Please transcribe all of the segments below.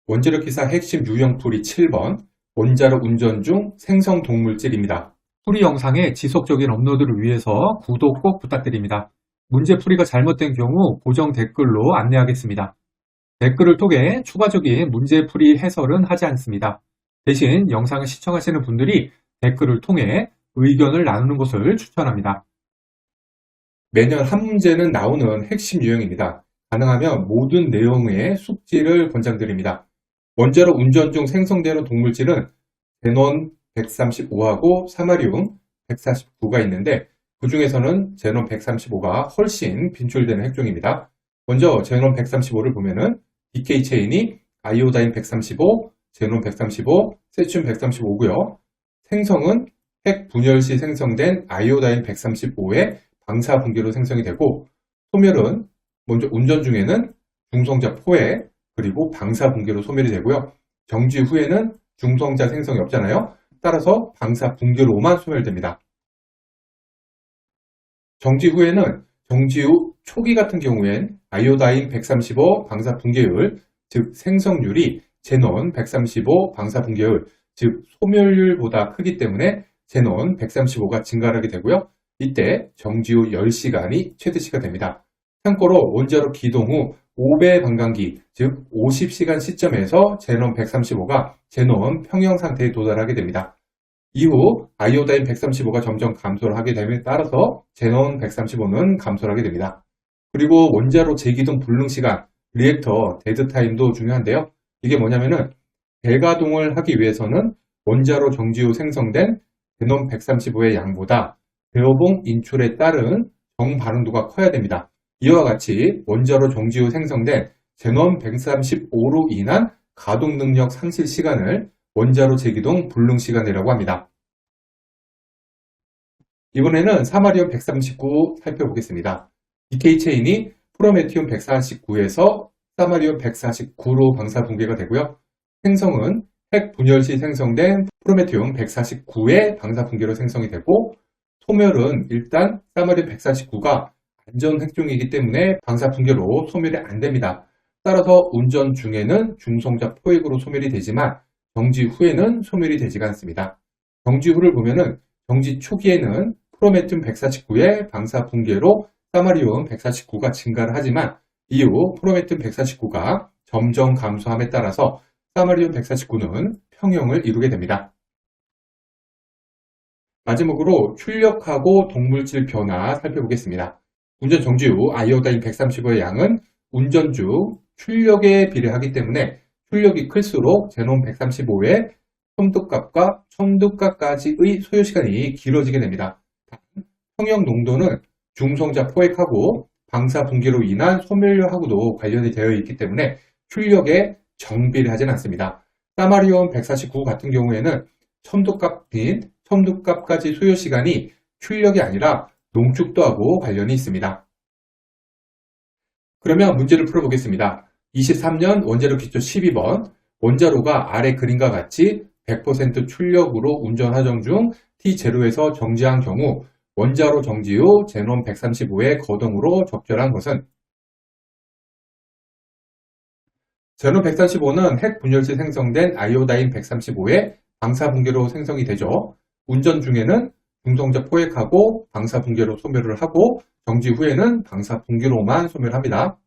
원자력 기사 핵심 유형 풀이 7번 원자력 운전 중 생성 동물질입니다. 풀이 영상의 지속적인 업로드를 위해서 구독 꼭 부탁드립니다. 문제 풀이가 잘못된 경우 고정 댓글로 안내하겠습니다. 댓글을 통해 추가적인 문제 풀이 해설은 하지 않습니다. 대신 영상을 시청하시는 분들이 댓글을 통해 의견을 나누는 것을 추천합니다. 매년 한 문제는 나오는 핵심 유형입니다. 가능하면 모든 내용의 숙지를 권장드립니다. 원자력 운전 중 생성되는 동물질은 제논 135하고 사마리움 149가 있는데 그 중에서는 제논 135가 훨씬 빈출되는 핵종입니다. 먼저 제논 135를 보면은 디케이 체인이 아이오다인 135, 제논 135, 세슘 135고요. 생성은 핵 분열 시 생성된 아이오다인 135의 방사 분기로 생성이 되고, 소멸은 먼저 운전 중에는 중성자 포획 그리고 방사 분기로 소멸이 되고요. 정지 후에는 중성자 생성이 없잖아요. 따라서 방사 분기로만 소멸됩니다. 정지 후에는 정지 후 초기 같은 경우엔 아이오다인 135 방사 분계율, 즉 생성률이 제논 135 방사 분계율, 즉 소멸률보다 크기 때문에 제논 135가 증가하게 되고요. 이때 정지 후 10시간이 최대치가 됩니다. 참고로 원자로 기동 후 5배 반감기, 즉 50시간 시점에서 제논 135가 제논 평형 상태에 도달하게 됩니다. 이후 아이오다인 135가 점점 감소를 하게 됨에 따라서 제논 135는 감소를 하게 됩니다. 그리고 원자로 재기동 불능 시간, 리액터 데드타임도 중요한데요. 이게 뭐냐면은 재가동을 하기 위해서는 원자로 정지 후 생성된 제논 135의 양보다 제어봉 인출에 따른 정반응도가 커야 됩니다. 이와 같이 원자로 정지 후 생성된 제논 135로 인한 가동 능력 상실 시간을 원자로 재기동 불능 시간이라고 합니다. 이번에는 사마리움 139 살펴보겠습니다. 디케이 체인이 프로메티움 149에서 사마리움 149로 방사 붕괴가 되고요. 생성은 핵 분열 시 생성된 프로메티움 149의 방사 붕괴로 생성이 되고, 소멸은 일단 사마리움 149가 안전 핵종이기 때문에 방사 붕괴로 소멸이 안 됩니다. 따라서 운전 중에는 중성자 포획으로 소멸이 되지만 정지 후에는 소멸이 되지가 않습니다. 정지 후를 보면은 정지 초기에는 프로메티움 149의 방사 붕괴로 사마리움 149가 증가를 하지만 이후 프로메티움 149가 점점 감소함에 따라서 사마리움 149는 평형을 이루게 됩니다. 마지막으로 출력하고 동물질 변화 살펴보겠습니다. 운전 정지 후 아이오다인 135의 양은 운전 중 출력에 비례하기 때문에 출력이 클수록 제논 135의 첨두값과 첨두값까지의 소요시간이 길어지게 됩니다. 평형 농도는 중성자 포획하고 방사 분기로 인한 소멸률하고도 관련이 되어 있기 때문에 출력에 정비례하지는 않습니다. 사마리움 149 같은 경우에는 첨두값까지 소요시간이 출력이 아니라 농축도하고 관련이 있습니다. 그러면 문제를 풀어보겠습니다. 23년 원자로 기초 12번, 원자로가 아래 그림과 같이 100% 출력으로 운전 하정 중 T0에서 정지한 경우 원자로 정지 후 제논 135의 거동으로 적절한 것은? 제논 135는 핵 분열 시 생성된 아이오다인 135의 방사 붕괴로 생성이 되죠. 운전 중에는 중성자 포획하고 방사 붕괴로 소멸을 하고 정지 후에는 방사 붕괴로만 소멸합니다.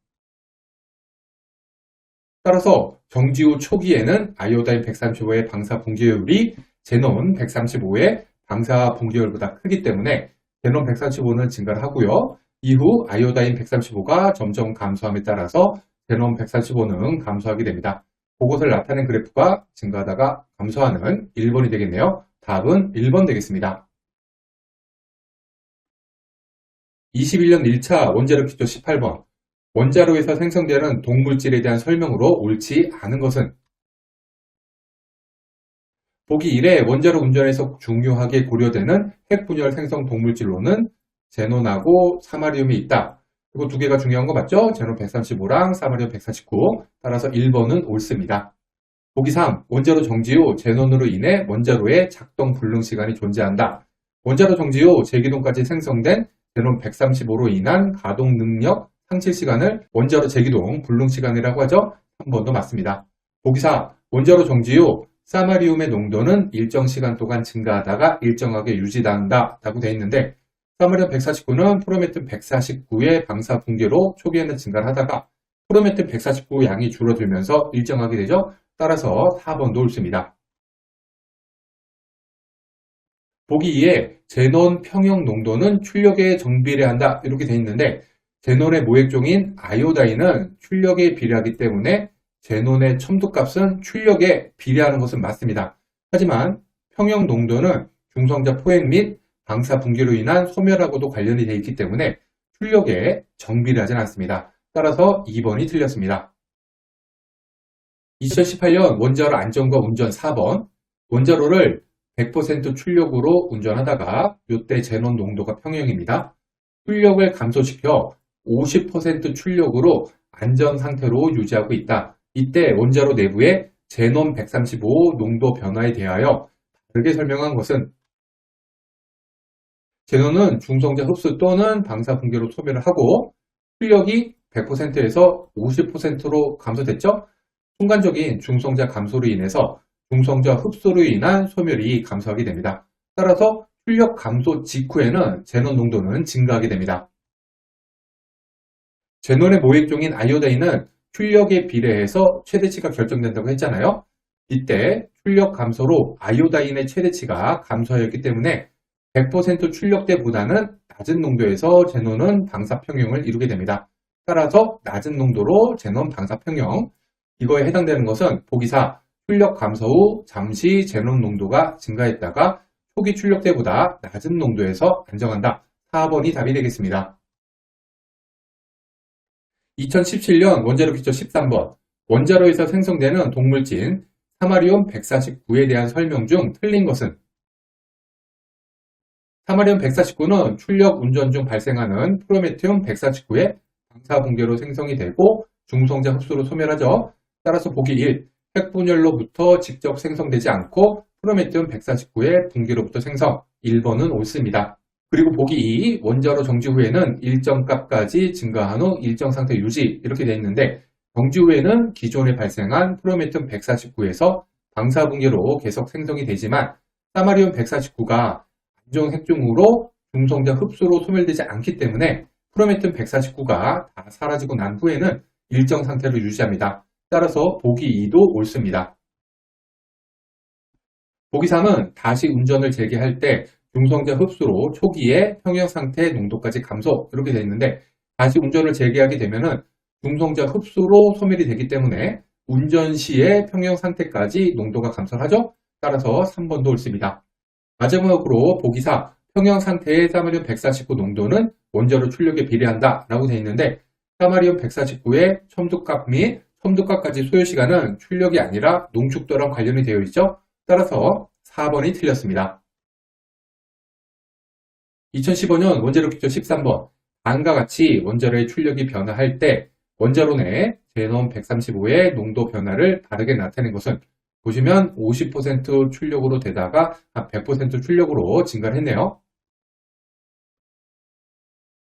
따라서 정지 후 초기에는 아이오다인 135의 방사 붕괴율이 제논 135의 방사 붕괴율보다 크기 때문에 제논 135는 증가를 하고요. 이후 아이오다인 135가 점점 감소함에 따라서 제논 135는 감소하게 됩니다. 그것을 나타낸 그래프가 증가하다가 감소하는 1번이 되겠네요. 답은 1번 되겠습니다. 21년 1차 원자력 기초 18번, 원자로에서 생성되는 동물질에 대한 설명으로 옳지 않은 것은? 보기 1에 원자로 운전에서 중요하게 고려되는 핵분열 생성 동물질로는 제논하고 사마리움이 있다. 그리고 두 개가 중요한 거 맞죠? 제논 135랑 사마리움 149. 따라서 1번은 옳습니다. 보기 3, 원자로 정지 후 제논으로 인해 원자로의 작동 불능 시간이 존재한다. 원자로 정지 후 재기동까지 생성된 제논 135로 인한 가동 능력 상실 시간을 원자로 재기동 불능 시간이라고 하죠. 3번도 맞습니다. 보기 4. 원자로 정지 후 사마리움의 농도는 일정 시간 동안 증가하다가 일정하게 유지된다 라고 되어 있는데, 사마리움 149는 프로메탄 149의 방사 붕괴로 초기에는 증가를 하다가 프로메탄 149 양이 줄어들면서 일정하게 되죠. 따라서 4번도 옳습니다. 보기 2에 제논 평형 농도는 출력에 정비례한다 이렇게 되어 있는데, 제논의 모액종인 아이오다인은 출력에 비례하기 때문에 제논의 첨두값은 출력에 비례하는 것은 맞습니다. 하지만 평형 농도는 중성자 포획 및 방사 붕괴로 인한 소멸하고도 관련이 되어 있기 때문에 출력에 정비례하지 않습니다. 따라서 2번이 틀렸습니다. 2018년 원자로 안전과 운전 4번. 원자로를 100% 출력으로 운전하다가 이때 제논 농도가 평형입니다. 출력을 감소시켜 50% 출력으로 안전 상태로 유지하고 있다. 이때 원자로 내부의 제논 135 농도 변화에 대하여 다르게 설명한 것은, 제논은 중성자 흡수 또는 방사 붕괴로 소멸을 하고 출력이 100%에서 50%로 감소됐죠? 순간적인 중성자 감소로 인해서 중성자 흡수로 인한 소멸이 감소하게 됩니다. 따라서 출력 감소 직후에는 제논 농도는 증가하게 됩니다. 제논의 모액종인 아이오다인은 출력에 비례해서 최대치가 결정된다고 했잖아요. 이때 출력 감소로 아이오다인의 최대치가 감소하였기 때문에 100% 출력 때보다는 낮은 농도에서 제논은 방사평형을 이루게 됩니다. 따라서 낮은 농도로 제논 방사평형, 이거에 해당되는 것은 보기 4. 출력 감소 후 잠시 제논 농도가 증가했다가 초기 출력 때보다 낮은 농도에서 안정한다. 4번이 답이 되겠습니다. 2017년 원자로 기초 13번. 원자로에서 생성되는 동물진 사마리움 149에 대한 설명 중 틀린 것은? 사마리움 149는 출력 운전 중 발생하는 프로메티움 149의 방사 붕괴로 생성이 되고 중성자 흡수로 소멸하죠. 따라서 보기 1. 핵분열로부터 직접 생성되지 않고 프로메티움 149의 붕괴로부터 생성. 1번은 옳습니다. 그리고 보기 2. 원자로 정지 후에는 일정 값까지 증가한 후 일정 상태 유지 이렇게 되어 있는데, 정지 후에는 기존에 발생한 프로메티움 149에서 방사 붕괴로 계속 생성이 되지만 사마리움 149가 안정 핵중으로 중성자 흡수로 소멸되지 않기 때문에 프로메티움 149가 다 사라지고 난 후에는 일정 상태로 유지합니다. 따라서 보기 2도 옳습니다. 보기 3은 다시 운전을 재개할 때 중성자 흡수로 초기에 평형 상태 농도까지 감소 이렇게 되어 있는데, 다시 운전을 재개하게 되면은 중성자 흡수로 소멸이 되기 때문에 운전 시에 평형 상태까지 농도가 감소하죠. 따라서 3번도 옳습니다. 마지막으로 보기 4. 평형 상태의 사마리움 149 농도는 원자로 출력에 비례한다 라고 되어 있는데, 사마리움 149의 첨두값 및 첨두값까지 소요시간은 출력이 아니라 농축도랑 관련이 되어 있죠. 따라서 4번이 틀렸습니다. 2015년 원자로 기초 13번. 다음과 같이 원자로의 출력이 변화할 때 원자로 내 제논 135의 농도 변화를 다르게 나타낸 것은? 보시면 50% 출력으로 되다가 100% 출력으로 증가를 했네요.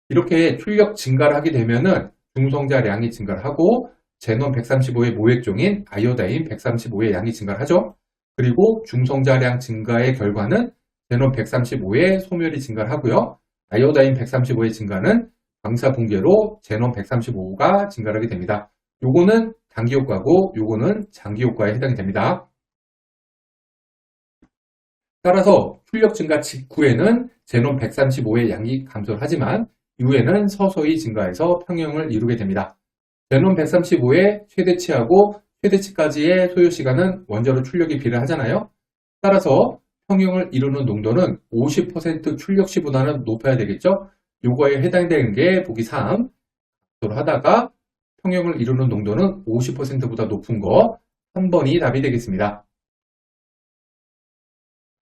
이렇게 출력 증가를 하게 되면은 중성자량이 증가를 하고 제논 135의 모액종인 아이오다인 135의 양이 증가를 하죠. 그리고 중성자량 증가의 결과는 제논 135의 소멸이 증가를 하고요. 아이오다인 135의 증가는 방사 붕괴로 제논 135가 증가를 하게 됩니다. 요거는 단기 효과고 요거는 장기 효과에 해당이 됩니다. 따라서 출력 증가 직후에는 제논 135의 양이 감소를 하지만 이후에는 서서히 증가해서 평형을 이루게 됩니다. 제논 135의 최대치하고 최대치까지의 소요시간은 원자로 출력이 비례하잖아요. 따라서 평형을 이루는 농도는 50% 출력시보다는 높아야 되겠죠. 요거에 해당되는 게 보기 3. 감소를 하다가 평형을 이루는 농도는 50%보다 높은 거 3번이 답이 되겠습니다.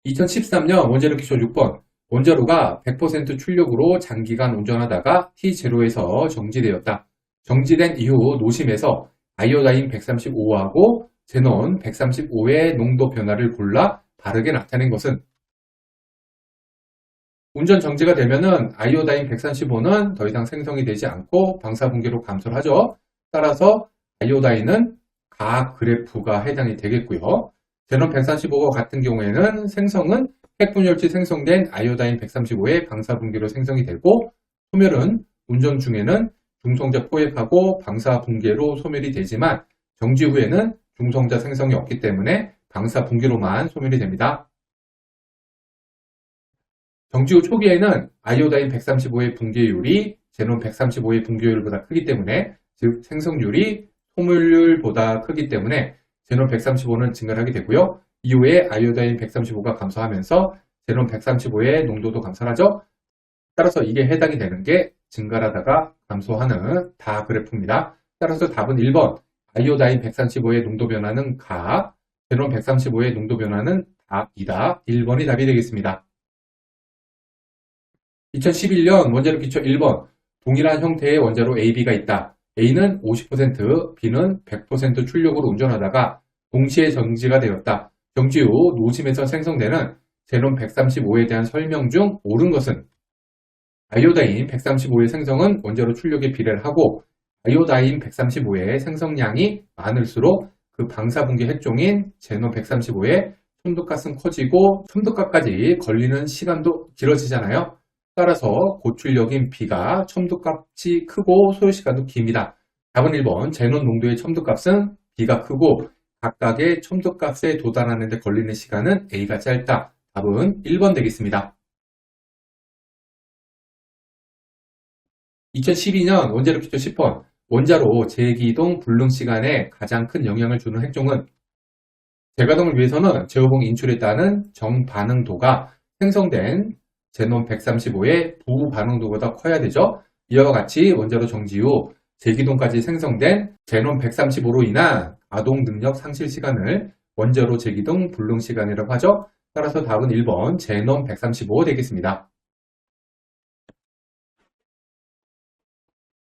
2013년 원자로 기초 6번. 원자로가 100% 출력으로 장기간 운전하다가 T0에서 정지되었다. 정지된 이후 노심에서 아이오다인 135하고 제논 135의 농도 변화를 골라 다르게 나타낸 것은? 운전 정지가 되면은 아이오다인 135는 더 이상 생성이 되지 않고 방사 붕괴로 감소를 하죠. 따라서 아이오다인은 가 그래프가 해당이 되겠고요. 제논 135와 같은 경우에는 생성은 핵분열치 생성된 아이오다인 135의 방사분기로 생성이 되고, 소멸은 운전 중에는 중성자 포획하고 방사분기로 소멸이 되지만 정지 후에는 중성자 생성이 없기 때문에 방사분기로만 소멸이 됩니다. 정지 후 초기에는 아이오다인 135의 붕괴율이 제논 135의 붕괴율보다 크기 때문에, 즉 생성률이 소멸률보다 크기 때문에 제논 135는 증가를 하게 되고요. 이후에 아이오다인 135가 감소하면서 제논 135의 농도도 감소하죠. 따라서 이게 해당이 되는 게 증가하다가 감소하는 다 그래프입니다. 따라서 답은 1번, 아이오다인 135의 농도 변화는 가, 제논 135의 농도 변화는 답이다. 1번이 답이 되겠습니다. 2011년 원자력 기초 1번, 동일한 형태의 원자로 A, B가 있다. A는 50%, B는 100% 출력으로 운전하다가 동시에 정지가 되었다. 정지 후 노심에서 생성되는 제논 135에 대한 설명 중 옳은 것은? 아이오다인 135의 생성은 원자로 출력에 비례를 하고, 아이오다인 135의 생성량이 많을수록 그 방사분기 핵종인 제논 135의 첨독가스는 커지고 첨독가까지 걸리는 시간도 길어지잖아요. 따라서 고출력인 B가 첨독값이 크고 소요시간도 깁니다. 답은 1번, 제논 농도의 첨독값은 B가 크고 각각의 첨독값에 도달하는 데 걸리는 시간은 A가 짧다. 답은 1번 되겠습니다. 2012년 원자력 기초 10번, 원자로 재기동 불능 시간에 가장 큰 영향을 주는 핵종은? 재가동을 위해서는 제호봉 인출에 따른 정반응도가 생성된 제논 135의 부반응도보다 커야 되죠. 이와 같이 원자로 정지 후 재기동까지 생성된 제논 135로 인한 가동 능력 상실 시간을 원자로 재기동 불능 시간이라고 하죠. 따라서 답은 1번 제논 135 되겠습니다.